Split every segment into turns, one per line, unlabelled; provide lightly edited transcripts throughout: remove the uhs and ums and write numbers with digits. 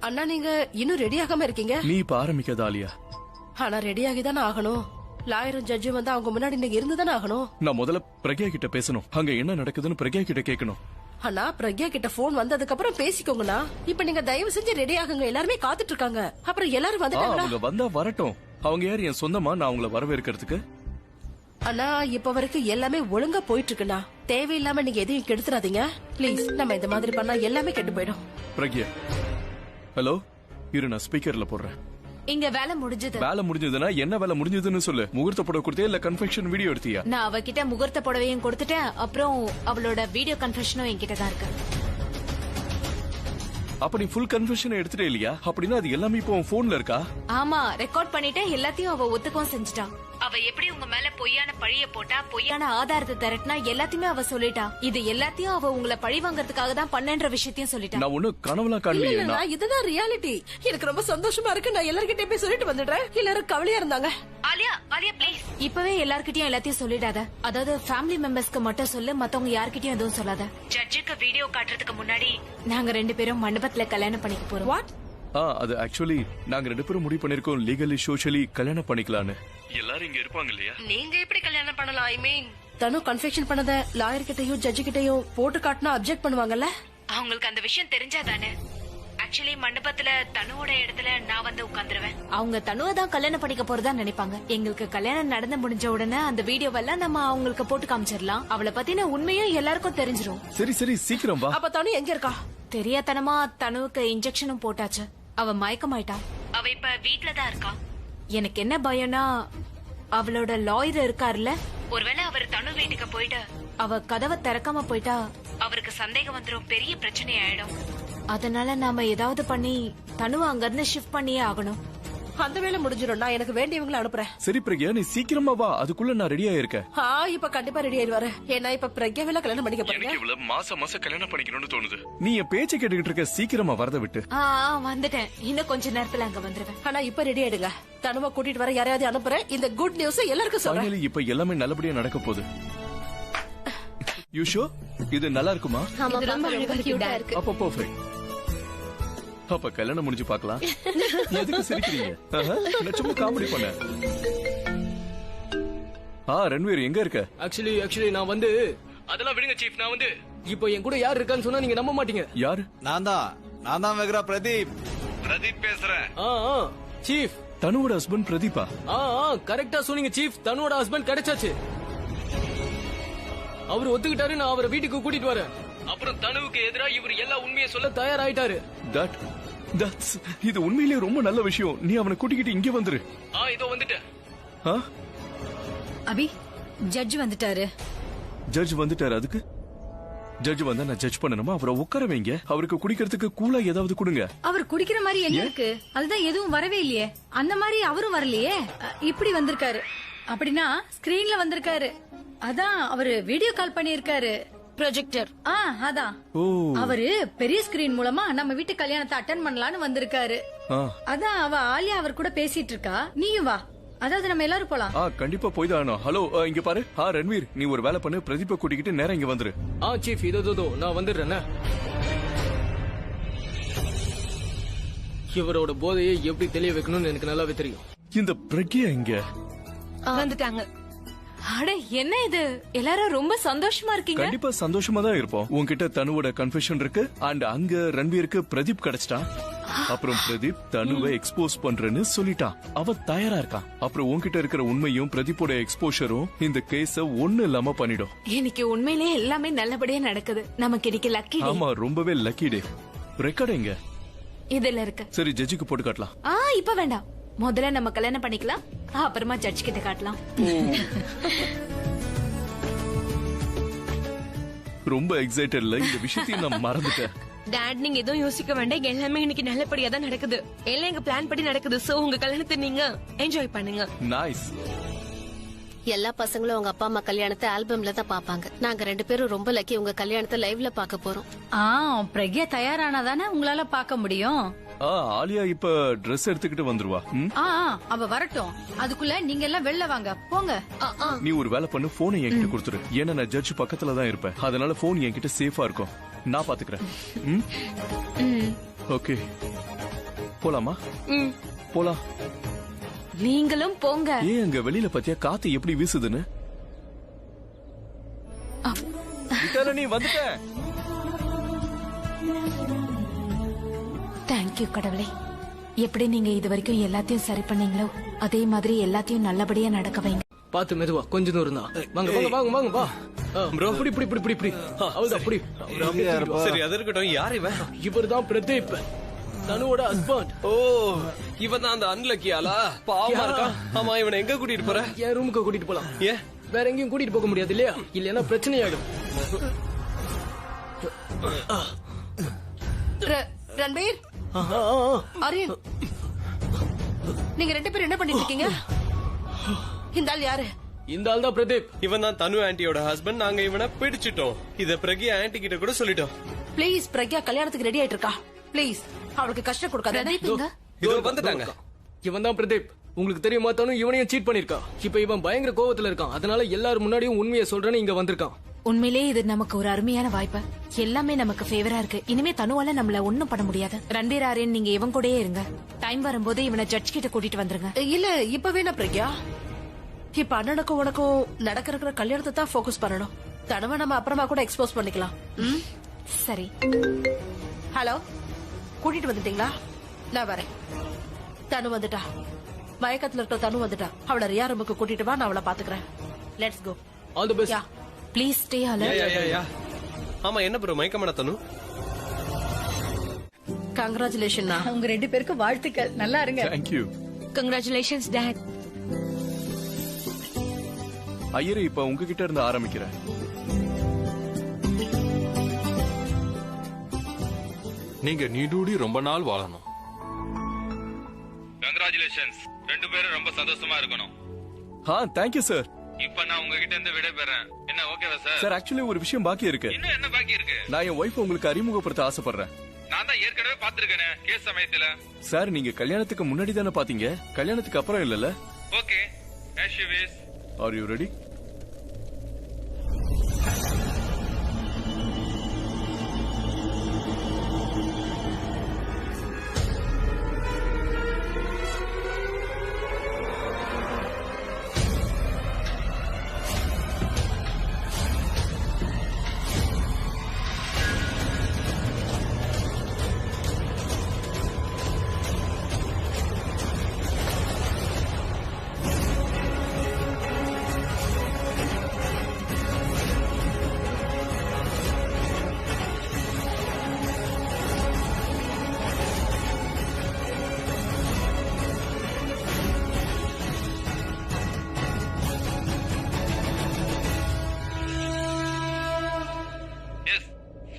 அண்ணா நீங்க இன்னும் ரெடி ஆகாம இருக்கீங்க.
நீ இப்ப ஆரம்பிக்காத ஆலியா.
ஆனா ரெடி ஆகிதானே ஆகணும். லாயரும் ஜட்ஜும் வந்து அவங்க முன்னாடி நீங்க இருந்துதானே ஆகணும்.
நான் முதல்ல பிரக்யா கிட்ட பேசணும். அங்க என்ன நடக்குதுன்னு பிரக்யா கிட்ட கேட்கணும்.
அண்ணா பிரக்யா கிட்ட போன் வந்ததுக்கு அப்புறம் பேசிக்கோங்கண்ணா. இப்ப நீங்க தயவு செஞ்சு ரெடி ஆகுங்க. எல்லாருமே காத்துட்டு இருக்காங்க. அப்புறம் எல்லாரும் வந்துட்டாங்களா?
அவங்க வந்தா வரட்டும். அவங்க யார் என் சொந்தமா நான் அவங்கள வரவேற்கிறதுக்கு?
அண்ணா இப்ப வரைக்கும் எல்லாமே ஒழுங்கா போயிட்டு இருக்குண்ணா. தேவையில்லாம நீங்க எதையும் கெடுத்துறாதீங்க பிளீஸ். நம்ம இந்த மாதிரி பண்ணா எல்லாமே கெட்டு போயிடும்.
பிரக்யா ஹலோ, இரு நான் ஸ்பீக்கர்ல போடுறேன்.
இங்க வேலை முடிஞ்சது.
வேலை முடிஞ்சதுன்னா என்ன வேலை முடிஞ்சதுன்னு சொல்லு. முகூர்த்த புடவை கொடுத்தியா இல்ல கன்ஃபெக்ஷன் வீடியோ எடுத்தியா?
நான் அவகிட்ட முகூர்த்த புடவையும் கொடுத்துட்டேன். அப்புறம் அவளோட வீடியோ கன்ஃபெஷனும் என்கிட்ட தான் இருக்கு.
அப்ப நீ ஃபுல் கன்ஃபெஷன் எடுத்துட்டே இல்லையா? அப்படின்னா அது எல்லாமே இப்போ உன் போன்ல இருக்கா?
ஆமா, ரெக்கார்ட் பண்ணிட்டு எல்லாத்தையும் அவ ஒத்துக்கவும் செஞ்சுட்டா. அவ எப்படி உங்க மேல பொய்யான பழிய போட்டா, பொய்யான ஆதாரத்தை திரட்டினா எல்லாத்தையுமே அவ சொல்லிட்டா. இது எல்லாத்தையும் அவ உங்களை பழி வாங்கறதுக்காக தான் பண்ணன்ற விஷயத்தையும் சொல்லிட்டா.
நான் ஒண்ணு கனவுலாம் காணலையே.
இதுதான் ரியாலிட்டி. எனக்கு ரொம்ப சந்தோஷமா இருக்கு. நான் எல்லார்கிட்டயும் போய் சொல்லிட்டு வந்துடுறேன். எல்லாரும் கவலையா இருந்தாங்க.
ஆலியா, ஆலியா ப்ளீஸ் இப்பவே எல்லார்கிட்டயும் எல்லாத்தையும் சொல்லிடாத. அதாவது ஃபேமிலி மெம்பர்ஸ்க்கு மட்டும் சொல்லு, மத்தவங்க யார்கிட்டயும் எதுவும் சொல்லாத. ஜட்ஜுக்கு வீடியோ காட்டுறதுக்கு முன்னாடி நாங்க 2 பேரும் மண்டபத்துல கல்யாணம் பண்ணிக்க போறோம்.
வாட்?
அது ஆக்சுவலி நாங்க 2 பேரும் முடிவு பண்ணிருக்கோம் லீகலி சோஷியலி கல்யாணம் பண்ணிக்கலாம்னு. எல்லாரும் இங்க இருப்பாங்க இல்லையா?
நீங்க எப்படி கல்யாணம் பண்ணலாம்? ஐ மீன் தனு கன்ஃபெக்ஷன் பண்ணத லாயர் கிட்டயும் ஜட்ஜ் கிட்டயும் போட்டு காட்டினா அப்செக்ட் பண்ணுவாங்கல்ல?
அவங்களுக்கு அந்த விஷயம் தெரிஞ்சாதானே. ஆக்சுவலி மண்டபத்துல தனுவோட இடத்துல நான் வந்து உட்கார்ந்துருவேன். அவங்க தனுவை தான் கல்யாணம் பண்ணிக்க போறதா நினைப்பாங்க. எங்களுக்கு கல்யாணம் நடந்து முடிஞ்ச உடனே அந்த வீடியோவெல்லாம் நம்ம அவங்களுக்கு போட்டு காமிச்சிடலாம். அவளை பத்தின உண்மையும் எல்லாருக்கும் தெரிஞ்சிரும்.
சரி சரி சீக்கிரம் வா.
அப்ப தனு எங்க இருக்கா?
தெரியாதனமா தனுவுக்கு இன்ஜெக்ஷனும் போட்டாச்சு. அவ மயக்கமாயிட்டா. அவ இப்ப வீட்ல தான் இருக்கா. எனக்கு என்ன பயம்னா அவளோட லாயர் இருக்காருல்ல, ஒருவேளை அவர் தனு வீட்டுக்கு போயிட்டு அவ கதவை திறக்காம போயிட்டா அவருக்கு சந்தேகம் வந்துரும். பெரிய பிரச்சனை ஆயிடும். அதனால நாம ஏதாவது பண்ணி தனுவை அங்க இருந்து ஷிஃப்ட் பண்ணியே ஆகணும்.
அந்த வேலை முடிஞ்சிடும். நான் எனக்கு வேண்டியவங்களை அனுப்புறேன்.
சரி பிரக்யா நீ சீக்கிரமா வா. அதுக்குள்ள நான் ரெடியா இருக்கேன்.
இப்ப கண்டிப்பா ரெடி ஆயிடுவாரு. ஏன்னா இப்ப பிரக்யாவில கல்யாணம் பண்ணிக்க போறீங்க.
இவ்வளவு மாசம் கல்யாணம் பண்ணிக்கணும்னு தோணுது. நீ என் பேச்சை கேட்டுக்கிட்டு இருக்க. சீக்கிரமா வரத விட்டு.
வந்துட்டேன். இன்னும் கொஞ்ச நேரத்துல அங்க வந்துருவேன்.
ஆனா இப்ப ரெடி ஆயிடுங்க. தனுவை கூட்டிட்டு வர யாரையாவது அனுப்புறேன். இந்த குட் நியூஸ் எல்லாருக்கும் சொல்றேன்.
இப்ப எல்லாமே நல்லபடியா நடக்க போகுது. யூஷோ இது நல்லா இருக்குமா? அப்ப பெர்ஃபெக்ட். அப்ப கல்யாணம் முடிஞ்சு பாக்கலாம். எதுக்கு சிரிக்கிறீங்க? நான் சும்மா காமெடி பண்ணேன். ரன்வீர் எங்க இருக்க?
ஆக்சுவலி நான் வந்து அதெல்லாம் விடுங்க சீஃப். நான் வந்து இப்போ என் கூட யார் இருக்கான்னு சொன்னா நீங்க நம்ப மாட்டீங்க.
யாரு?
நான் தான் வெகரா பிரதீப் பேசுறேன்.
சீஃப்
தனுவோட ஹஸ்பண்ட் பிரதீபா?
கரெக்டா சொன்னீங்க சீஃப். தனுவோட ஹஸ்பண்ட் கிடைச்சாச்சு. அவர் ஒத்துக்கிட்டாரு. நான் அவரை வீட்டுக்கு கூட்டிட்டு வரேன். அப்புறம் தனுவுக்கு எதிரா இவர் எல்லா உண்மையை சொல்ல தயாராயிட்டாரு.
இது உண்மையிலேயே ரொம்ப நல்ல விஷயம். நீ அவனை கூட்டிக்கிட்டு இங்க வந்துரு.
இதோ வந்துட்டேன்.
அபி ஜட்ஜ் வந்துட்டாரு.
ஜட்ஜ் வந்துட்டாரு. அதுக்கு ஜட்ஜ் வந்தா நான் ஜட்ஜ் பண்ணணுமா? அவரை உட்கார வைங்க. அவருக்கு குடிக்கிறதுக்கு கூலா ஏதாவது கொடுங்க.
அவர் குடிக்கிற மாதிரி என்ன இருக்கு? அதுதான் எதுவும் வரவே இல்லையே. அந்த மாதிரி அவரும் வரலையே. இப்படி வந்திருக்காரு. அப்படின்னா ஸ்கிரீன்ல வந்திருக்காரு. அதான் அவரு வீடியோ கால் பண்ணிருக்காரு.
ப்ரொஜெக்டர்.
அதான் அவரு பெரிய ஸ்கிரீன் மூலமா நம்ம வீட்டு கல்யாணத்தை அட்டெண்ட் பண்ணலான்னு வந்திருக்காரு. அதான் அவ ஆலியா அவர் கூட பேசிட்டு இருக்கா. நீயும் வா. அதாவது நம்ம எல்லாரும் போலாம்.
கண்டிப்பா போய் தான். ஹலோ இங்க பாரு. ரன்வீர் நீ ஒரு வேலை பண்ணு. பிரதீபை கூட்டிக்கிட்டு நேரம் இங்க வந்துரு.
சீஃப் இதோ நான் வந்துடுறேன். இவரோட போதையை எப்படி தெளிய வைக்கணும்னு எனக்கு நல்லாவே தெரியும்.
இந்த பிரக்யா இங்க
வந்துட்டாங்க. அட என்ன இது? எல்லாரும் ரொம்ப சந்தோஷமா இருக்கீங்க.
கண்டிப்பா சந்தோஷமா தான் இருப்போம். உன்கிட்ட தனுவோட கன்ஃபெஷன் இருக்கு. அண்ட் அங்க ரன்வீருக்கு பிரதீப் கிடைச்சிட்டான். அப்புறம் பிரதீப் தனுவை எக்ஸ்போஸ் பண்றேன்னு சொல்லிட்டான். அவ தயாரா இருக்கான். அப்புறம் உன்கிட்ட இருக்கிற உண்மையும் பிரதீப்போட எக்ஸ்போஷரும் இந்த கேஸ ஒண்ணு இல்லாம பண்ணிடும்.
எனக்கு உண்மையிலேயே எல்லாமே நல்லபடியா நடக்குது. நமக்கு இன்னைக்கு லக்கி டே.
ஆமா ரொம்பவே லக்கி டே. ரெக்கார்ட் எங்க?
இதுல இருக்கு.
சரி ஜட்ஜுக்கு போட்டு காட்டலாம்.
இப்ப வேண்டாம். முதல்ல நம்ம கல்யாணம் பண்ணிக்கலாம். அப்புறமா ஜட்ஜ் கிட்ட காட்டலாம்.
ரொம்ப எக்ஸைட்டட்ல இந்த விஷயத்தையும் நான் மறந்துட்டேன்.
டாட் நீங்க எதுவும் யோசிக்க வேண்டாம். எல்லாமே இன்னைக்கு நல்லபடியா தான் நடக்குது. எல்லாம் எங்க பிளான் படி நடக்குது. சோ உங்க கல்யாணத்தை நீங்க என்ஜாய் பண்ணுங்க.
நைஸ்.
எல்லா பசங்களும் உங்க அப்பா அம்மா கல்யாணத்தை ஆல்பம்ல தான் பாப்பாங்க. நாங்க 2 பேரும் ரொம்ப லக்கி. உங்க கல்யாணத்தை லைவ்ல பாக்க போறோம்.
பிரக்யா தயாரானாதானே உங்களால பாக்க முடியும்.
ஆலியா இப்ப Dress எடுத்துக்கிட்டு வந்துருவா.
அவ வரட்டும். அதுக்குள்ள நீங்க எல்லாம் வெளில வாங்க. போங்க.
நீ ஒரு வேலை பண்ணு. போனை என்கிட்ட கொடுத்துரு. ஏன்னா நான் ஜட்ஜ் பக்கத்துல தான் இருப்பேன். அதனால போன் என்கிட்ட சேஃபா இருக்கும். நான் பாத்துக்கிறேன். ஓகே போலாமா?
ம்.
போலாம்.
நீங்களும் போங்க.
ஏன் அங்க வெளியில பாத்தியா காத்து எப்படி வீசுதுன்னு? நீ வந்துட்ட.
தேங்க்யூ கடவுளே. எப்படி நீங்க இது வரைக்கும் எல்லாத்தையும் சரி பண்ணீங்களோ அதே மாதிரி எல்லாத்தையும் நல்லபடியா நடக்க வைங்க.
பாத்து மெதுவா, கொஞ்ச தூரம் தான். வாங்க வாங்க வாங்க வாங்க வா. ப்ரோ இப்படி இப்படி இப்படி இப்படி அவுது அப்படி.
சரி அது இருக்கட்டும். யார் இவன்?
இவர்தான் பிரதீப், தனுவோட ஹஸ்பண்ட்.
ஓ இவன் தான் அந்த அன்லக்கி ஆளா? பாவமா இருக்கா. ஆமா இவனை எங்க கூட்டிட்டு போற?
என் ரூமுக்கு கூட்டிட்டு போலாம்.
ஏன்?
வேற எங்கேயும் கூட்டிட்டு போக முடியாது இல்லையா? இல்லைன்னா பிரச்சனை ஆயிடும்.
ரன்வீர், அரியன், நீங்க 2 பேரும் என்ன பண்ணிட்டு இருக்கீங்க? இந்த ஆள் யாரு?
இந்த ஆள் தான் பிரதீப்.
இவன் தான் தனு ஆண்டியோட ஹஸ்பண்ட். நாங்க இவனை பிடிச்சிட்டோம். இத பிரக்யா ஆண்டி கிட்ட கூட சொல்லிட்டோம்.
ப்ளீஸ், பிரக்யா கல்யாணத்துக்கு ரெடி ஆயிட்டு இருக்கா. ப்ளீஸ் அவளுக்கு கஷ்டம் கொடுக்காத.
இதோ வந்துட்டாங்க.
இவன் தான் பிரதீப். உங்களுக்கு தெரியுமா, தனு இவனையும் சீட் பண்ணிருக்கா. இப்ப இவன் பயங்கர கோவத்துல இருக்கான். அதனால எல்லாரும் முன்னாடியும் உண்மையை சொல்றேன்னு இங்க வந்திருக்கான்.
உண்மையிலே இது நமக்கு ஒரு அருமையான வாய்ப்பு. எல்லாமே நமக்கு ஃபேவரா இருக்கு. இனிமே தனுவால நம்மள ஒண்ணும் பண்ண முடியாது. ரன்பீர் ஆரியன், நீங்க இவன் கூடயே இருங்க. டைம் வரும்போது இவனை ஜட்ஜ் கிட்ட கூட்டிட்டு வந்துருங்க.
இல்ல இப்ப வேணா பிரக்யா. இப்ப அண்ணனுக்கும் உனக்கும் நடக்கிற கல்யாணத்தை தான் போக்கஸ் பண்ணணும். தனவை நம்ம அப்புறமா கூட எக்ஸ்போஸ் பண்ணிக்கலாம்.
சரி.
ஹலோ, கூட்டிட்டு வந்துட்டீங்களா? நான் வரேன். தனு வந்துட்டா. மயக்கத்துல இருக்க தனு வந்துட்டா. அவளை ரியா ரூமுக்கு கூட்டிட்டு வா, நான் அவளை பாத்துக்கிறேன். Let's go.
All the best.
Please stay alert.
ஆமா என்ன ப்ரோ மயக்கமான தனு?
கங்க்ராச்சுலேஷன்.
உங்க 2 பேருக்கும் வாழ்த்துக்கள். நல்லா இருங்க.
Thank you.
Congratulations dad.
ஐயரே, இப்ப உங்ககிட்ட இருந்து ஆரம்பிக்கிறேன்.
நீங்க நீடூடி ரொம்ப நாள் வாழணும்.
கங்க்ராச்சுலேஷன்ஸ். 2 பேரும் ரொம்ப சந்தோஷமா இருக்கணும்.
thank you sir.
இப்ப நான் உங்ககிட்ட இருந்து விடை பெறேன். என்ன ஓகேவா சார்?
சார் ஆக்சுவலி ஒரு விஷயம் பாக்கி இருக்கு.
இன்னும் என்ன பாக்கி இருக்கு?
நான் என் ஒய்ஃப் உங்களுக்கு அறிமுகப்படுத்த ஆசைப்படுறேன்.
நான் தான் ஏற்கனவே பாத்துருக்கேனே கேஸ் சமயத்துல.
சார் நீங்க கல்யாணத்துக்கு முன்னாடி தானே பாத்தீங்க, கல்யாணத்துக்கு அப்புறம் இல்லல்ல?
Okay, as you wish.
Are you ready?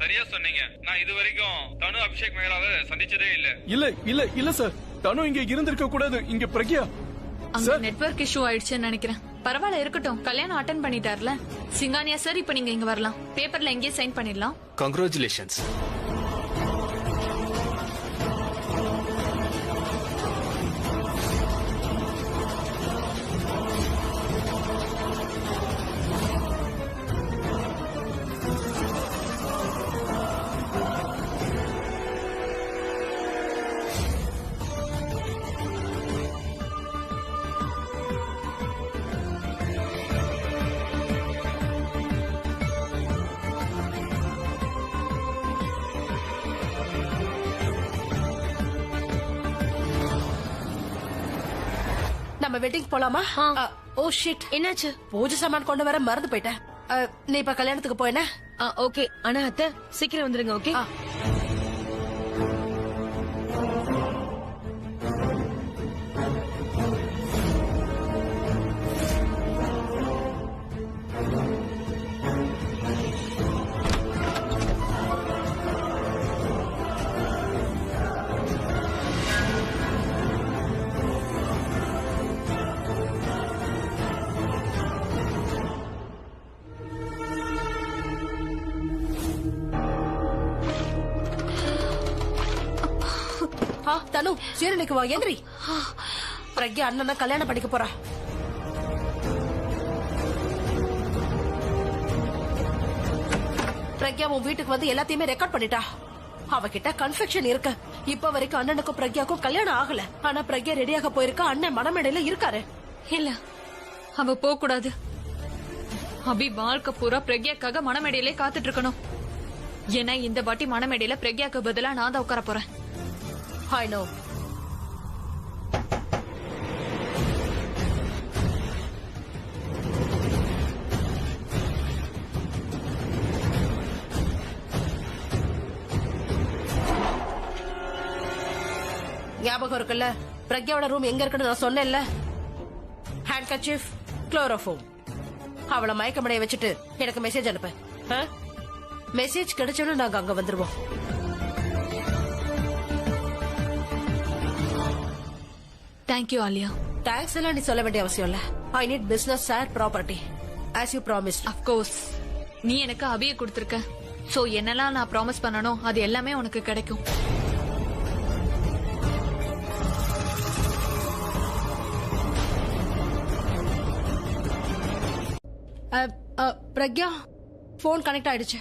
சரியா சொன்னீங்க. நான் இது வரைக்கும் தனு அபிஷேக் மேகலாவை சந்திச்சதே இல்ல.
இல்ல சார், தனு இங்க இருந்திருக்க கூடாது. இங்க பிரக்யா.
அங்க நெட்வொர்க் இஷ்யூ ஆயிடுச்சுன்னு நினைக்கிறேன். பரவாயில்ல, இருக்கட்டும். கல்யாணம் அட்டெண்ட் பண்ணிட்டார்ல சிங்கானியா சார். இப்ப நீங்க இங்க வரலாம். பேப்பர்ல எங்கேயே சைன் பண்ணிடலாம்.
கங்க்ராச்சுலேஷன்ஸ்.
நம்ம வெட்டிங் போலாமா? ஓ ஷிட்,
என்னாச்சு?
பூஜை சாமான் கொண்டு வர மறந்து போயிட்டேன். நீ இப்ப கல்யாணத்துக்கு போயின?
ஓகே. ஆனா அத்தை சீக்கிரம் வந்துருங்க. ஓகே.
தனு சீரணிக்கு வா, எந்திரி. பிரக்யா அண்ணனா கல்யாணம் பண்ணிக்க போறா. பிரக்யா உன் வீட்டுக்கு வந்து எல்லாத்தையுமே ரெக்கார்ட் பண்ணிட்டா. அவகிட்ட கன்ஃபெக்ஷன் இருக்கு. இப்ப வரைக்கும் அண்ணனுக்கும் பிரக்யாக்கும் கல்யாணம் ஆகல. ஆனா பிரக்யா ரெடியாக போயிருக்கா. அண்ணன் மனமேடையில இருக்காரு.
இல்ல, அவ போக கூடாது. அபி வாழ்க்கை பூரா பிரக்யாக்காக மனமேடையிலே காத்துட்டு இருக்கணும். ஏன்னா இந்த வாட்டி மனமேடையில பிரக்யாக்கு பதிலா நான் தான் உட்கார போறேன்.
I know. ஞாபகம் இருக்குல்ல, பிரக்யாவோட ரூம் எங்க இருக்குன்னு நான் சொன்னேன்ல. Hand kerchief, chloroform. அவளை மயக்கமடைய வச்சுட்டு எனக்கு மெசேஜ் அனுப்பு. மெசேஜ் கிடைச்சோன்னு நாங்க அங்க வந்துருவோம்.
தேங்க்யூ ஆலியா.
தேங்க்ஸ் எல்லாம் நீ சொல்ல வேண்டிய அவசியம் இல்ல. I need business and property as you promised.
Of course. நீ எனக்கு அபியை கொடுத்திருக்க. சோ என்னெல்லாம் நான் ப்ராமிஸ் பண்ணனோ அது எல்லாமே உனக்கு கிடைக்கும்.
பிரக்யா, போன் கனெக்ட் ஆயிடுச்சு.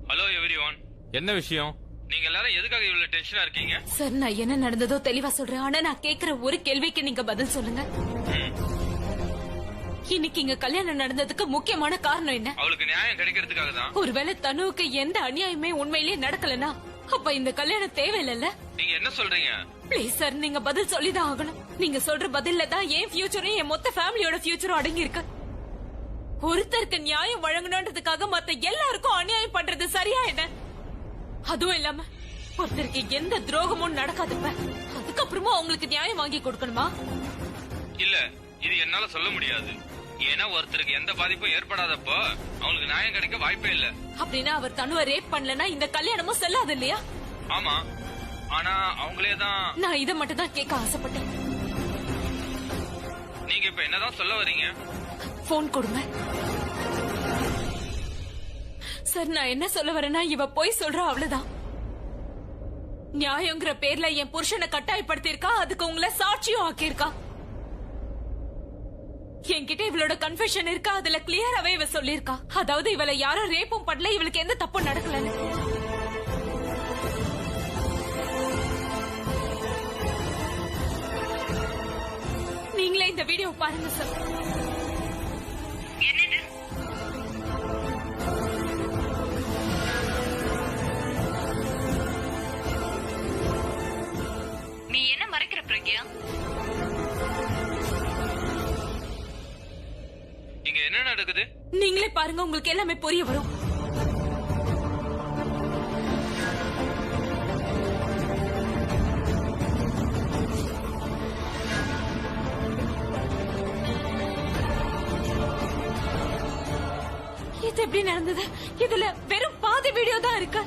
Hello everyone.
என்ன விஷயம்?
நீங்க எல்லாரும் எதுக்காக இவ்வளவு டென்ஷனா இருக்கீங்க?
சார், நான் என்ன நடந்ததோ தெளிவா சொல்றேன். ஆனா நான் கேக்குற ஒரு கேள்விக்கு நீங்க பதில் சொல்லுங்க. இன்னைக்கு இங்க கல்யாணம் நடந்ததுக்கு முக்கியமான காரணம் என்ன?
அவளுக்கு நியாயம் கிடைக்கிறதுக்காக தான்.
ஒருவேளை தனுவுக்கு எந்த அநியாயமே உண்மையிலேயே நடக்கலனா அப்ப இந்த கல்யாணம் தேவையில்லைல்ல?
நீங்க என்ன சொல்றீங்க?
பிளீஸ் சார், நீங்க பதில் சொல்லிதான் ஆகணும். நீங்க சொல்ற பதில்ல தான் என் ஃபியூச்சரும் என் மொத்த ஃபேமிலியோட ஃபியூச்சரும் அடங்கி இருக்கு. ஒருத்தருக்கு நியாயம் வழங்கணும்ன்றதுக்காக மத்த எல்லாருக்கும் அநியாயம் பண்றது சரியா என்ன? அதுவும் இல்லாம ஒருத்தருக்கு எந்த துரோகமும் நடக்காதுப்ப அதுக்கப்புறமா அவங்களுக்கு நியாயம் வாங்கி கொடுக்கணுமா?
இல்ல, இது என்னால சொல்ல முடியாது. ஏன்னா ஒருத்தருக்கு எந்த பாதிப்பும் ஏற்படாதப்போ அவங்களுக்கு நியாயம் கிடைக்க வாய்ப்பே இல்ல.
அப்படின்னா அவர் தனுவை ரேப் பண்ணலனா இந்த கல்யாணமும் செல்லாது இல்லையா?
ஆமா, ஆனா அவங்களே தான்.
நான் இதை மட்டும் தான் கேட்க ஆசைப்பட்டேன்.
நீங்க இப்ப என்னதான் சொல்ல வரீங்க?
போன் கொடுங்க சார். நான் என்ன சொல்ல வரேன்னா, இவ போய் சொல்ற அவ்வளவுதான். நியாயங்கிற பேர்ல என் புருஷனை கட்டாயப்படுத்தி இருக்கா. அதுக்கு உங்களை சாட்சியும் ஆக்கியிருக்கா. என்கிட்ட இவளோட கன்ஃபெஷன் இருக்கா. அதுல கிளியராவே இவ சொல்லிருக்கா. அதாவது இவளை யாரும் ரேப்பும் பண்ணல, இவளுக்கு எந்த தப்பும் நடக்கலன்னு. நீங்களே இந்த வீடியோ பாருங்க சார். என்னது?
நீ என்ன மறைக்கிற பிரக்யா?
இங்க என்ன நடக்குது?
நீங்களே பாருங்க, உங்களுக்கு எல்லாமே புரிய வரும். இது எப்படி நடந்தது? இதுல வெறும் பாதி வீடியோ தான் இருக்கு.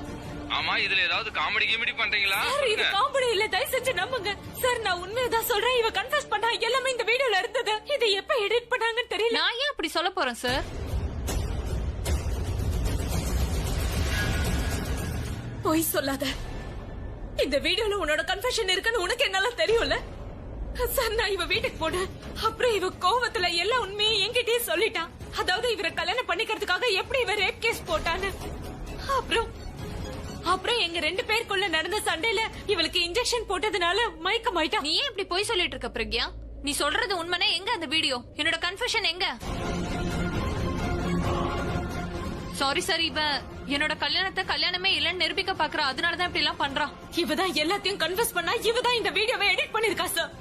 ஆமா, இதுல ஏதாவது காமெடி கிமெடி பண்றீங்களா?
சார், இது காமெடி இல்ல, தயவு செஞ்சு நம்புங்க சார். நான் உண்மையதான் சொல்றேன். இவ கன்ஃபஸ் பண்ணா எல்லாமே இந்த வீடியோல இருந்தது. இதை எப்ப எடிட் பண்ணாங்கன்னு தெரியல.
நான் ஏன் அப்படி சொல்ல போறேன் சார்?
போய் சொல்லாத. இந்த வீடியோல உன்னோட கன்ஃபெஷன் இருக்குன்னு உனக்கு என்னால தெரியும்ல சார். நான் இவ வீட்டுக்கு போனேன். அப்புறம் இவ கோவத்துல எல்லா உண்மையும் என்கிட்டயே சொல்லிட்டான். அதாவது இவரை கல்யாணம் பண்ணிக்கிறதுக்காக எப்படி இவ ரேப் கேஸ் போட்டான்னு. அப்புறம் எங்க 2 பேருக்குள்ள நடந்த சண்டையில இவளுக்கு இன்ஜெக்ஷன் போட்டதுனால மயக்கமாயிட்டா.
நீ ஏன் இப்படி போய் சொல்லிட்டு இருக்க பிரக்யா? நீ சொல்றது உண்மைனா எங்க அந்த வீடியோ? என்னோட கன்ஃபெஷன் எங்க? சாரி சார், இவ என்னோட கல்யாணமே இல்லன்னு நிரூபிக்க பாக்குறா. அதனாலதான் இப்படி எல்லாம் பண்றா.
இவதான் எல்லாத்தையும் கன்ஃபஸ் பண்ணா. இவதான் இந்த வீடியோவை எடிட் பண்ணிருக்கா சார்.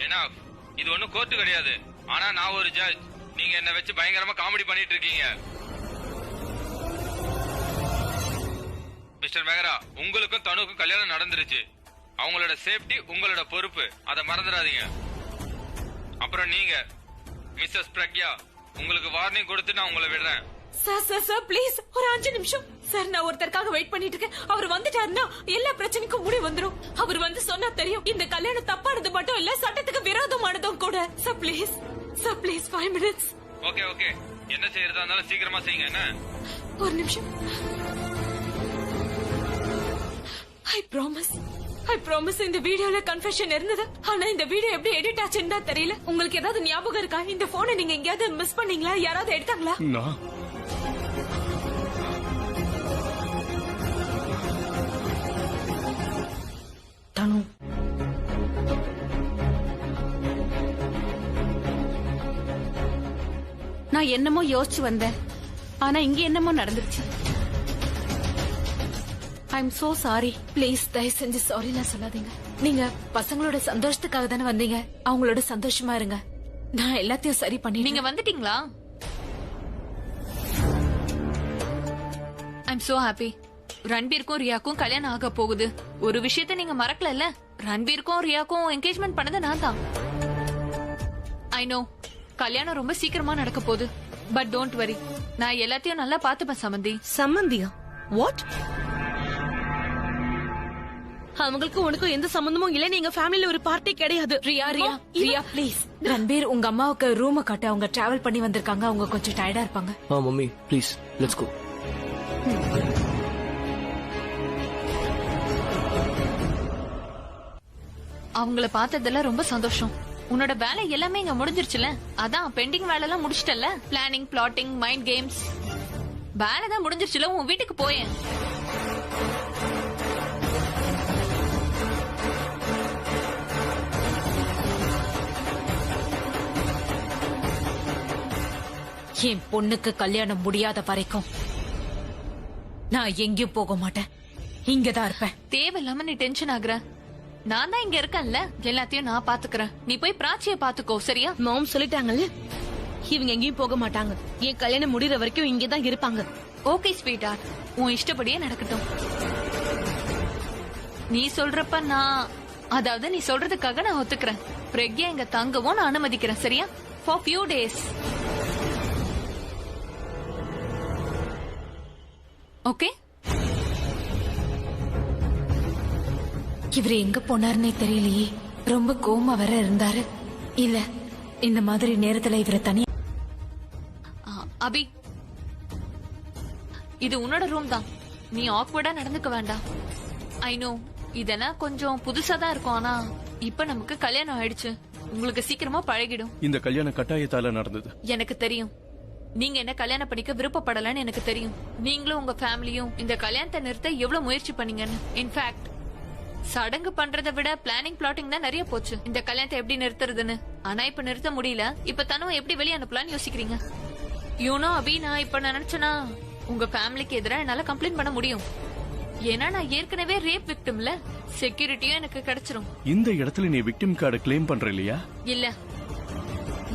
இது ஒண்ணும் கோர்ட்டு கிடையாது. ஆனா நான் ஒரு ஜட்ஜ். நீங்க என்ன வச்சு பயங்கரமா காமெடி பண்ணிட்டு இருக்கீங்க. மிஸ்டர் மேகரா, உங்களுக்கும் தனுக்கும் கல்யாணம் நடந்துருச்சு. அவங்களோட சேஃப்டி உங்களோட பொறுப்பு, அதை மறந்துடாதீங்க. அப்புறம் நீங்க மிஸ்ஸஸ் பிரக்யா, உங்களுக்கு வார்னிங் கொடுத்து நான் உங்களை விடுறேன்.
சார் ப்ளீஸ் ஒரு 5 நிமிஷம் சார். நான் ஒருத்தருக்காக வெயிட் பண்ணிட்டு இருக்கேன். அவர் வந்துட்டாருன்னா எல்லா பிரச்சனைக்கும் முடிவு வந்துரும். அவர் வந்து சொன்னா தெரியும். இந்த கல்யாணம் தப்பானது மட்டும் இல்ல, சட்டத்துக்கு விரோதமானதும் கூட. Sir please 5 minutes.
ஓகே, என்ன செய்யறதா இருந்தாலும் சீக்கிரமா செய்யுங்க. என்ன?
ஒரு நிமிஷம். I promise இந்த வீடியோல கன்ஃபெஷன் இருந்தது. ஆனா இந்த வீடியோ எப்படி எடிட் ஆச்சுன்னு தான் தெரியல. உங்களுக்கு ஏதாவது ஞாபகம் இருக்கா? இந்த போனை நீங்க எங்கேயாவது மிஸ் பண்ணீங்களா? யாராவது எடுத்தாங்களா? நான் என்னமோ யோசிச்சு வந்தேன், ஆனா இங்க என்னமோ நடந்துருச்சு. I'm so sorry. ப்ளீஸ் தயவு செஞ்சு சாரிலாம் சொல்லாதீங்க. நீங்க பசங்களோட சந்தோஷத்துக்காக தானே வந்தீங்க, அவங்களோட சந்தோஷமா இருங்க. நான் எல்லாத்தையும் சரி பண்ணி.
நீங்க வந்துட்டீங்களா? I'm so happy. ரன்பீருக்கும் ரியாக்கும் கல்யாணம் ஆக போகுது. ஒரு விஷயத்த நீங்க மறக்கல. ரன்பீருக்கும் ரியாக்கும் என்கேஜ்மெண்ட் பண்ணது நான் தான். ஐ நோ கல்யாணம் ரொம்ப சீக்கிரமா நடக்க போகுது. பட் டோன்ட் வரி, நான் எல்லாத்தையும் நல்லா பாத்துப்பேன் சமந்தி.
சம்மந்தியா? வாட்? அவங்களுக்கு உனக்கும் எந்த சம்பந்தமும் இல்ல. நீங்க ஃபேமிலில ஒரு பார்ட்டி கிடையாது.
ரியா ரியா ரியா ப்ளீஸ். ரன்பீர் உங்க அம்மாவுக்கு ரூம் காட்ட, அவங்க டிராவல் பண்ணி வந்திருக்காங்க. அவங்க கொஞ்சம் டயர்டா இருப்பாங்க.
Mummy please let's go.
அவங்கள பார்த்ததுல ரொம்ப சந்தோஷம். உன்னோட வேலை எல்லாமே இங்க முடிஞ்சிருச்சுல. அதான் பெண்டிங் வேலை எல்லாம் முடிச்சிட்டல. பிளானிங், பிளாட்டிங், மைண்ட் கேம்ஸ் வேலை தான் முடிஞ்சிருச்சுல. உன் வீட்டுக்கு போயேன்.
என் பொண்ணுக்கு கல்யாணம் முடியாத வரைக்கும் நான் எங்கேயும் போக மாட்டேன். இங்கதான் இருப்பேன்.
தேவையில்லாம நீ டென்ஷன் ஆகுற. நான் தான் இங்க இருக்கேன்ல, எல்லாத்தையும் நான் பாத்துக்கிறேன். நீ போய் பிராச்சிய பாத்துக்கோ, சரியா?
மாம் சொல்லிட்டாங்கல்ல, இவங்க எங்கேயும் போக மாட்டாங்க. என் கல்யாணம் முடிகிற வரைக்கும் இங்கதான் இருப்பாங்க.
ஓகே ஸ்வீட்டார், உன் இஷ்டப்படியே நடக்கட்டும். நீ சொல்றப்ப அதாவது நீ சொல்றதுக்காக நான் ஒத்துக்கிறேன். பிரக்யா இங்க தங்கவும் நான் அனுமதிக்கிறேன், சரியா? For few days. ஓகே?
இவரு எங்க போனாருன்னே தெரியலையே. ரொம்ப கோமா வர இருந்தாரு. இல்ல, இந்த மாதிரி நேரத்துல இவரை தனியா.
அபி, இது உன்னோட ரூம் தான். நீ ஆக்வர்டா நடந்துக்க வேண்டாம். ஐ நோ இதெல்லாம் கொஞ்சம் புதுசா தான் இருக்கும். ஆனா இப்ப நமக்கு கல்யாணம் ஆயிடுச்சு. உங்களுக்கு சீக்கிரமா பழகிடும்.
இந்த கல்யாணம் கட்டாயத்தால நடந்தது.
எனக்கு தெரியும் நீங்க என்ன கல்யாணம் பண்ணிக்க விருப்பப்படலன்னு எனக்கு தெரியும். நீங்களும் உங்க ஃபேமிலியும் இந்த கல்யாணத்தை நிறுத்த எவ்வளவு முயற்சி பண்ணீங்கன்னு. இன்ஃபேக்ட் சடங்கு பண்றதை விட பிளானிங், பிளாட்டிங் தான் நிறைய போச்சு இந்த கல்யாணத்தை எப்படி நிறுத்துறதுன்னு. ஆனா இப்ப நிறுத்த முடியல. இப்ப தனுவை எப்படி வெளியே அனுப்பலாம்னு யோசிக்கிறீங்க. யூனோ அபி, நான் இப்ப நினைச்சேனா உங்க ஃபேமிலிக்கு எதிராக என்னால கம்ப்ளைண்ட் பண்ண முடியும். ஏன்னா நான் ஏற்கனவே ரேப் விக்டிம்ல. செக்யூரிட்டியும் எனக்கு கிடைச்சிரும்.
இந்த இடத்துல நீ விக்டிம் கார்டு கிளைம் பண்ற இல்லையா?
இல்ல,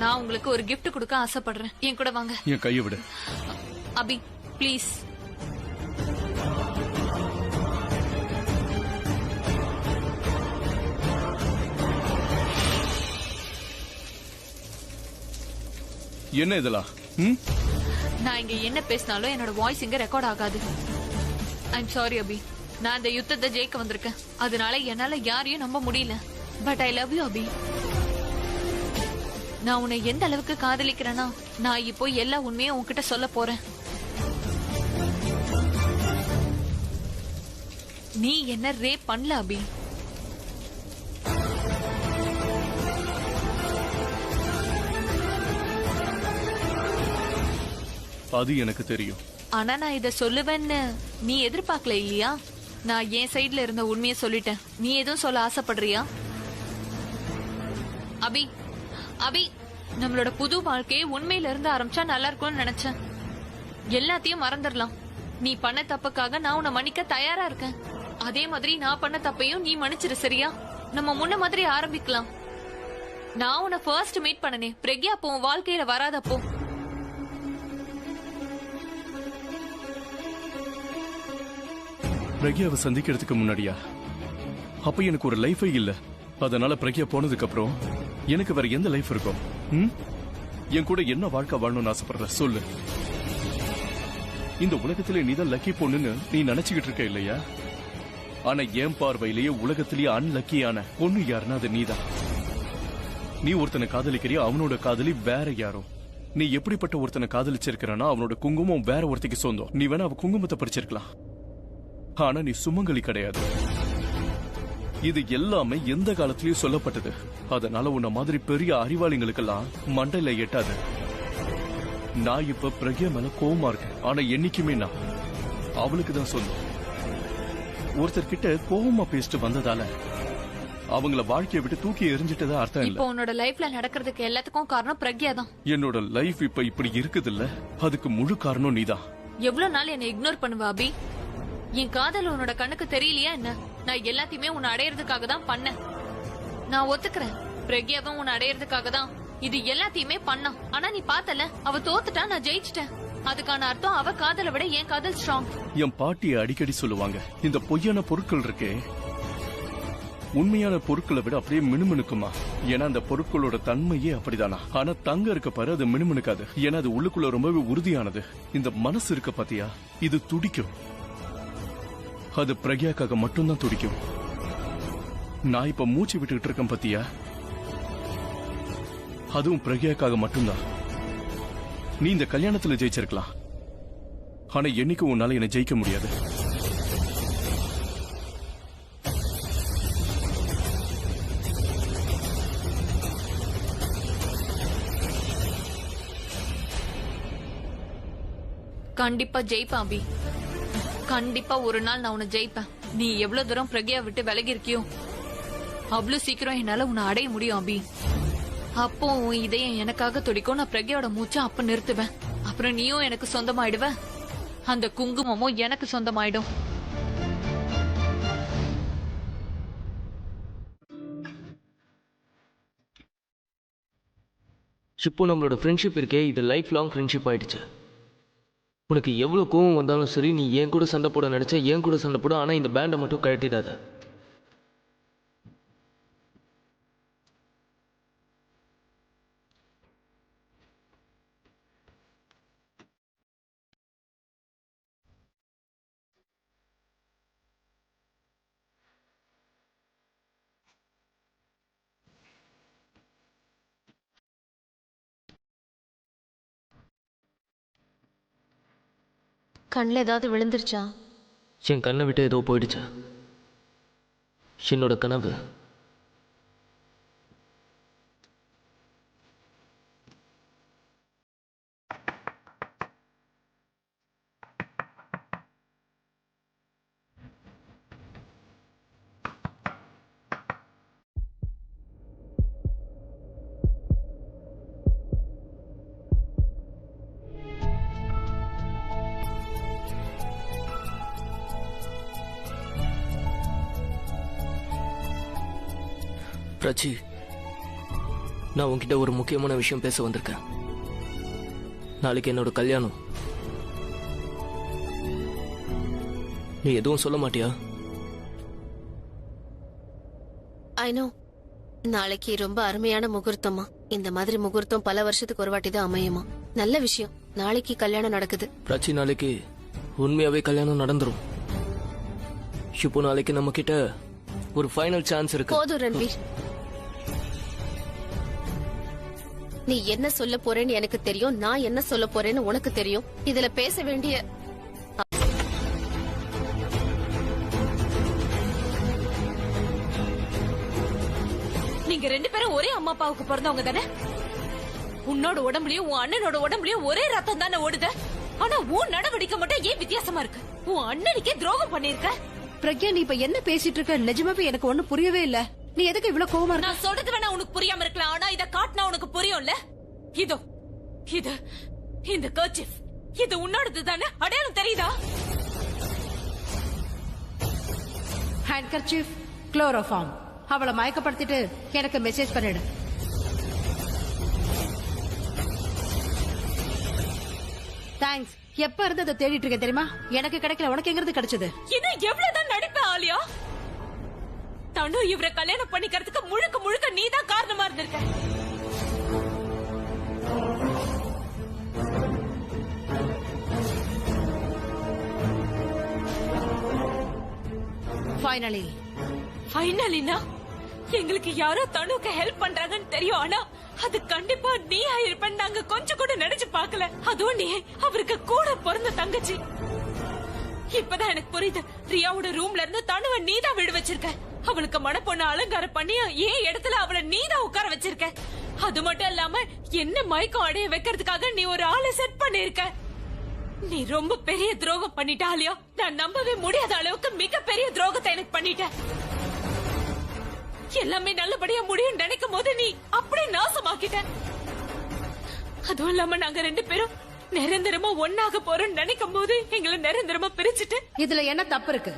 நான் உங்களுக்கு ஒரு gift கொடுக்க ஆசைப்படுறேன். என் கூட வாங்க.
என் கையை விடு.
அபி ப்ளீஸ்.
என்ன இதெல்லாம்?
நான் இங்க என்ன பேசினாலும் என்னோட வாய்ஸ் இங்க ரெக்கார்ட் ஆகாது. ஐம் சாரி அபி. நான் இந்த யுத்தத்தை ஜெயிக்க வந்திருக்கேன். அதனால என்னால யாரையும் நம்ப முடியல. பட் ஐ லவ் யூ அபி. நான் உன்னை எந்த அளவுக்கு காதலிக்கிறேன்னா நான் இப்போ எல்லா உண்மையும் உன்கிட்ட சொல்ல போறேன். நீ என்ன ரேப் பண்ணல அபி.
அது எனக்கு தெரியும்.
ஆனா நான் இத சொல்லுவேன்னு நீ எதிர்பார்க்கல இல்லையா? நான் என் சைடுல இருந்த உண்மையை சொல்லிட்டேன். நீ எதுவும் சொல்ல ஆசைப்படுறியா? அபி அபி, நம்மளோட புது வாழ்க்கையை உண்மையில இருந்து ஆரம்பிச்சா நல்லா இருக்கும்னு நினைச்சேன். எல்லாத்தையும் மறந்துடலாம். நீ பண்ண தப்புக்காக நான் உன்னை மன்னிக்க தயாரா இருக்கேன். அதே மாதிரி நான் பண்ண தப்பையும் நீ மன்னிச்சிரு, சரியா? நம்ம முன்ன மாதிரி ஆரம்பிக்கலாம். நான் உன்னை ஃபர்ஸ்ட் மீட் பண்ணனே பிரக்யா அப்போ உன் வாழ்க்கையில வராதப்போ.
பிரக்யாவை சந்திக்கிறதுக்கு முன்னாடியா? அப்ப எனக்கு ஒரு லைஃபே இல்ல. அதனால பிரக்யா போனதுக்கு அப்புறம் எனக்கு வேற எந்த லைஃப் இருக்கும்? என் கூட என்ன வாழ்க்கை வாழணும்னு ஆசைப்படுற சொல்லு. இந்த உலகத்திலே நீதான் லக்கி பொண்ணுன்னு நீ நினைச்சுக்கிட்டு இருக்க இல்லையா? ஆனா என் பார்வையிலேயே உலகத்திலேயே அன்லக்கியான பொண்ணு யாருன்னா அது நீதான். நீ ஒருத்தனை காதலிக்கிறியா, அவனோட காதலி வேற யாரோ. நீ எப்படிப்பட்ட ஒருத்தனை காதலிச்சிருக்கிறானா அவனோட குங்குமம் வேற ஒருத்திக்கு சொந்தம். நீ வேணா அவ குங்குமத்தை பறிச்சிருக்கலாம். ஆனா நீ சுமங்கலி கிடையாது. இது எல்லாமே எந்த காலத்திலயும் சொல்லப்பட்டது. அதனால உன்ன மாதிரி பெரிய அறிவாளிகளுக்கெல்லாம் மண்டையில எட்டாது. நான் இப்ப பிரக்யா மேல கோவமா இருக்கேன். ஆனா என்னைக்குமே நான் அவளுக்கு தான் சொந்தம். ஒருத்தர்கிட்ட கோவமா பேசிட்டு வந்ததால அவங்கள வாழ்க்கையை விட்டு தூக்கி எறிஞ்சிட்டதா அர்த்தம் இல்ல.
இப்போ உன்னோட லைஃப்ல நடக்கிறதுக்கு எல்லாத்துக்கும் காரணம் பிரக்யா தான்.
என்னோட லைஃப் இப்ப இப்படி இருக்குது இல்ல, அதுக்கு முழு காரணம் நீதான்.
எவ்வளவு நாள் என்ன இக்னோர் பண்ணுவ அபி? என் காதல் உன்னோட கண்ணுக்கு தெரியலையா என்ன? நான் எல்லாத்தையுமே உன்னை அடையறதுக்காக தான் பண்ணேன். நான் ஒத்துக்கிறேன், பிரக்யாவும் உன்னை அடையறதுக்காக தான் இது எல்லாத்தையுமே பண்ணா. ஆனா நீ பார்த்தல, அவ தோத்துட்டா, நான் ஜெயிச்சிட்டேன். அதுக்கான அர்த்தம் அவ காதலை விட என் காதல் ஸ்ட்ராங்.
என் பாட்டியை அடிக்கடி சொல்லுவாங்க, இந்த பொய்யான பொருட்கள் இருக்கே உண்மையான பொருட்களை விட அப்படியே மினுமினுக்குமா. ஏன்னா அந்த பொருட்களோட தன்மையே அப்படிதானா. ஆனா தங்க இருக்க பாரு, அது மினுமினுக்காது. ஏன்னா அது உள்ளுக்குள்ள ரொம்பவே உறுதியானது. இந்த மனசு இருக்க பாத்தியா, இது துடிக்கும். அது பிரக்யாக்காக மட்டும்தான் துடிக்கும். நான் இப்ப மூச்சு விட்டுக்கிட்டு இருக்கேன் பாத்தியா, அதுவும் பிரக்யாக்காக மட்டும்தான். நீ இந்த கல்யாணத்துல ஜெயிச்சிருக்கலாம், ஆனா என்னைக்கும் உன்னால என்ன ஜெயிக்க முடியாது.
கண்டிப்பா ஜெயிப்பேன் அபி. கண்டிப்பா ஒரு நாள் நான் உன்னை ஜெயிப்பேன். நீ எவ்வளவு தூரம் பிரக்யா விட்டு விலகி இருக்கியோ அவ்வளவு சீக்கிரம் என்னால உன்னை அடைய முடியும் அபி. அப்போ உன் இதயம் எனக்காக துடிக்கும். நான் பிரக்யாவோட மூச்சை அப்ப நிறுத்துவேன். அப்புறம் நீயும் எனக்கு சொந்தமாயிடுவ. அந்த குங்குமமும் எனக்கு சொந்தமாயிடும்.
இப்போ நம்மளோட ஃப்ரெண்ட்ஷிப் இருக்கே, இது லைஃப் லாங் ஃப்ரெண்ட்ஷிப் ஆயிடுச்சு. உனக்கு எவ்வளோ கோவம் வந்தாலும் சரி, நீ என் கூட சண்டை போட நினைச்சா என் கூட சண்டை போட. ஆனால் இந்த பேண்டை மட்டும் கழட்டிடாத.
கண்ணில் ஏதாவது விழுந்துருச்சா?
என் கண்ணை விட்டு ஏதோ போயிடுச்சு. என்னோட கனவு. பிராச்சி, நான் உன்கிட்ட ஒரு முக்கியமான விஷயம் பேச வந்திருக்கேன். நாளைக்கு என்னோட கல்யாணம். நீ எதுவும் சொல்ல மாட்டியா?
I know. நாளைக்கு ரொம்ப அருமையான முகூர்த்தமா. இந்த மாதிரி முகூர்த்தம் பல வருஷத்துக்கு ஒரு வாட்டி தான் அமையுமா. நல்ல விஷயம். நாளைக்கு கல்யாணம் நடக்குது.
பிராச்சி, நாளைக்கு உண்மையாவே கல்யாணம் நடந்துரும். இப்போ நாளைக்கு நம்ம கிட்ட ஒரு ஃபைனல் சான்ஸ் இருக்கு.
போதும் ரன்வீர், நீ என்ன சொல்ல போறேன்னு எனக்கு தெரியும். நான் என்ன சொல்ல போறேன்னு உனக்கு தெரியும். இதுல பேச வேண்டிய
நீங்க ரெண்டு பேரும் ஒரே அம்மா அப்பாவுக்கு பிறந்தவங்க தானே? உன்னோட உடம்புலயும் உன் அண்ணனோட உடம்புலயும் ஒரே ரத்தம் தானே ஓடுது. ஆனா உன் நடவடிக்கை மட்டும் ஏன் வித்தியாசமா இருக்கு? உன் அண்ணனுக்கே துரோகம் பண்ணிருக்க.
பிரக்யா, நீ இப்ப என்ன பேசிட்டு இருக்க? நிஜமாவே எனக்கு ஒண்ணு புரியவே இல்ல. நீ எதுக்கு இவ்வளவு கோவமா இருக்க?
நான் சொல்றது வேணா உனக்கு புரியாம இருக்கலாம், ஆனா இத காட்டினா உனக்கு புரியும்ல. இதோ இது, இந்த கர்ச்சீஃப், இது உன்னோடது தானே? அடையாளம் தெரியுதா?
Hand kerchief, chloroform. அவளை மயக்கப்படுத்திட்டு எனக்கு மெசேஜ் பண்ணிடு. தேங்க்ஸ். எப்ப இருந்து அதை தேடிட்டு இருக்க தெரியுமா? எனக்கு கிடைக்கல, உனக்கு எங்க இருந்து கிடைச்சது?
இது எவ்வளவுதான் நடிப்ப ஆலியா? தனு இவரை கல்யாணம் பண்ணிக்கிறதுக்கு முழுக்க முழுக்க நீதான் காரணமா இருந்திருக்க. ஃபைனலினா எங்களுக்கு யாரோ தனுக்கு ஹெல்ப் பண்றாங்கன்னு தெரியும். ஆனா அது கண்டிப்பா நீ இருப்பேன்னு நாங்க கொஞ்சம் கூட நினைச்சு பாக்கல. அதுவும் நீ அவருக்கு கூட பிறந்த தங்கச்சி. இப்பதான் எனக்கு புரியுது. ரியாவோட ரூம்ல இருந்து தனுவை நீதான் விடு வச்சிருக்க. அவளுக்கு மணப்பொண்ணு அலங்காரம் பண்ணி ஏன் இடத்துல அவளை நீதான் உட்கார வச்சிருக்க. அது மட்டும் இல்லாம என்ன மயக்கம் அடைய வைக்கிறதுக்காக நீ ஒரு ஆளை செட் பண்ணிருக்க. நீ ரொம்ப பெரிய துரோகம் பண்ணிட்ட ஆலியா. நான் நம்பவே முடியாத அளவுக்கு மிகப்பெரிய துரோகத்தை எனக்கு பண்ணிட்ட. எல்லாமே நல்லபடியா முடியும் நினைக்கும் போது நீ அப்படியே நாசமாக்கிட்ட. அதுவும் இல்லாம நாங்க 2 பேரும் நிரந்தரமா ஒன்னாக போறோம்னு நினைக்கும் போது எங்களை நிரந்தரமா பிரிச்சுட்டு.
இதுல என்ன தப்பு இருக்கு?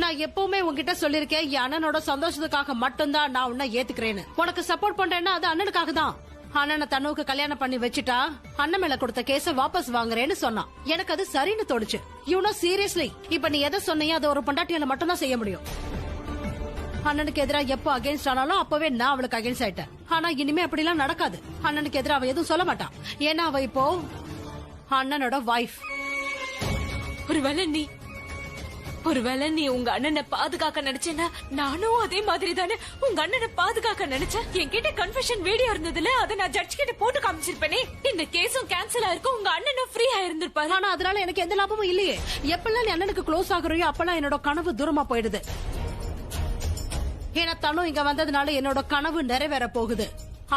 நான் எப்பவுமே உன்கிட்ட சொல்லிருக்கேன், என் அண்ணனோட சந்தோஷத்துக்காக மட்டும்தான் நான் உன்னை ஏத்துக்கிறேன்னு. உனக்கு சப்போர்ட் பண்றேன்னா அது அண்ணனுக்காக தான். அண்ணனை தன்னுக்கு கல்யாணம் பண்ணி வச்சுட்டா அண்ணன் மேல கொடுத்த கேஸ வாபஸ் வாங்குறேன்னு சொன்னான். எனக்கு அது சரின்னு தோணுச்சு. யூனோ சீரியஸ்லி, இப்ப நீ எதை சொன்னியோ அதை ஒரு பொண்டாட்டியால மட்டும் தான் செய்ய முடியும். அண்ணனுக்கு எதிராக எப்போ அகைன்ஸ்ட் ஆனாலும் அப்பவே நான் அவளுக்கு அகைன்ஸ்ட் ஆயிட்டேன். ஆனா இனிமே அப்படிலாம் நடக்காது. அண்ணனுக்கு எதிராக அவ எதுவும் சொல்ல மாட்டான். ஏன்னா அவ இப்போ அண்ணனோட வைஃப்.
ஒருவேளை நீ உங்க அண்ணனை பாதுகாக்க நினைச்சேன்னா நானும் அதே மாதிரி தானே உங்க அண்ணனை பாதுகாக்க நினைச்சேன். என்கிட்ட கன்ஃபெஷன் வீடியோ இருந்ததுல அதை நான் ஜட்ஜ் கிட்ட போட்டு காமிச்சிருப்பேனே. இந்த கேஸும் கேன்சல் ஆயிருக்கும், உங்க அண்ணனும் ஃப்ரீ ஆயிருந்திருப்பாரு.
ஆனா அதனால எனக்கு எந்த லாபமும் இல்லையே. எப்பெல்லாம் நீ அண்ணனுக்கு க்ளோஸ் ஆகுறியோ அப்பெல்லாம் என்னோட கனவு தூரமா போயிடுது. ஏன்னா தனு இங்க வந்ததுனால என்னோட கனவு நிறைவேற போகுது.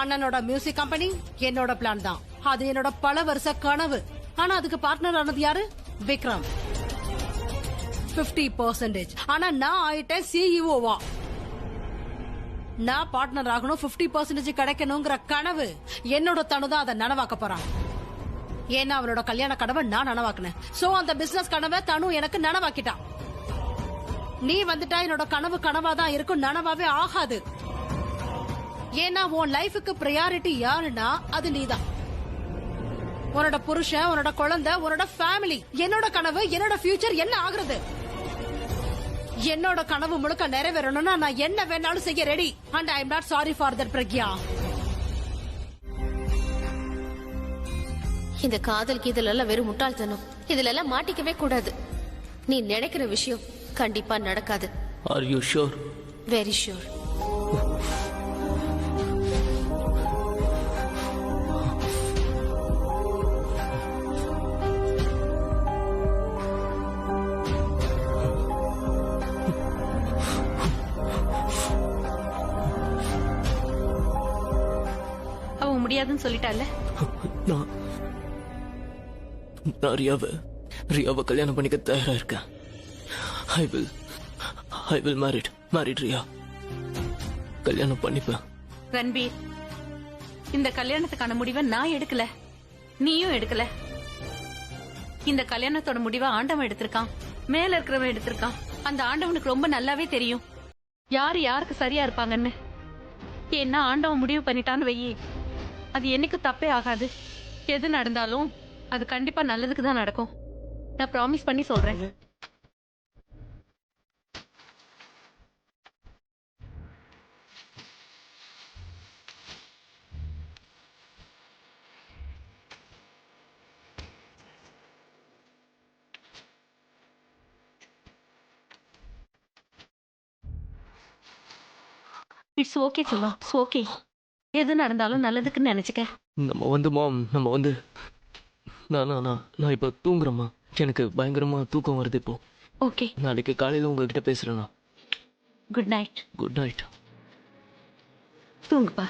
அண்ணனோட மியூசிக் கம்பெனி என்னோட பிளான் தான். அது என்னோட பல வருஷ கனவு. ஆனா அதுக்கு பார்ட்னர் ஆனது யாரு? விக்ரம். 50%. ஆனா நான் ஆயிட்டேன் சிஇஓவா. நான் பார்ட்னர் ஆகணும், 50% கிடைக்கணுங்கிற கனவு என்னோட தனு தான் அதை நனவாக்க போறான். ஏன்னா அவளோட கல்யாண கனவை நான் நனவாக்குனேன். சோ அந்த பிசினஸ் கனவை தனு எனக்கு நனவாக்கிட்டான். நீ வந்துட்டா என்னோட கனவு கனவாதான் இருக்கும், நனவாவே ஆகாது. ஏன்னா உன் லைஃபுக்கு பிரையாரிட்டி யாருன்னா அது நீதான். உன்னோட புருஷன், உன்னோட குழந்தை, உன்னோட ஃபேமிலி. என்னோட கனவு, என்னோட ஃபியூச்சர் என்ன ஆகுறது? என்னோட கனவு முழுக்க நிறைவேறணும்னா நான் என்ன வேணாலும் செய்ய ready. And I am not sorry for that Pragya.
இந்த காதல் கீதல் எல்லாம் வெறும் முட்டாள்தனம். இதுல எல்லாம் மாட்டிக்கவே கூடாது. நீ நினைக்கிற விஷயம் கண்டிப்பா நடக்காது.
Are you sure?
Very sure.
முடியாதுன்னு சொல்லிட்டால.
நான் ரியாவை கல்யாணம் பண்ணிக்க தயாரா இருக்கேன். I will marry Riya. கல்யாணம் பண்ணிப்பேன்.
ரன்பீர், இந்த கல்யாணத்துக்கான முடிவை நான் எடுக்கல, நீயும் எடுக்கல. இந்த கல்யாணத்தோட முடிவை ஆண்டவன் எடுத்திருக்கான், மேல இருக்கிறவன் எடுத்திருக்கான். அந்த ஆண்டவனுக்கு ரொம்ப நல்லாவே தெரியும் யாரு யாருக்கு சரியா இருப்பாங்கன்னு. ஏன்னா ஆண்டவன் முடிவு பண்ணிட்டான்னு வெயி, அது என்னைக்கும் தப்பே ஆகாது. எது நடந்தாலும் அது கண்டிப்பா நல்லதுக்கு தான் நடக்கும். நான் ப்ராமிஸ் பண்ணி சொல்றேன். இட்ஸ் ஓகே சொல்லா, இட்ஸ் ஓகே. எது நடந்தாலும் நல்லதுக்குன்னு நினைச்சுக்க.
நம்ம வந்து நான் இப்ப தூங்குறேம்மா. எனக்கு பயங்கரமா தூக்கம் வருது இப்போ.
ஓகே,
நாளைக்கு காலையில உங்ககிட்ட பேசுறேன்னா.
Good night.
Good night.
தூங்குப்பா.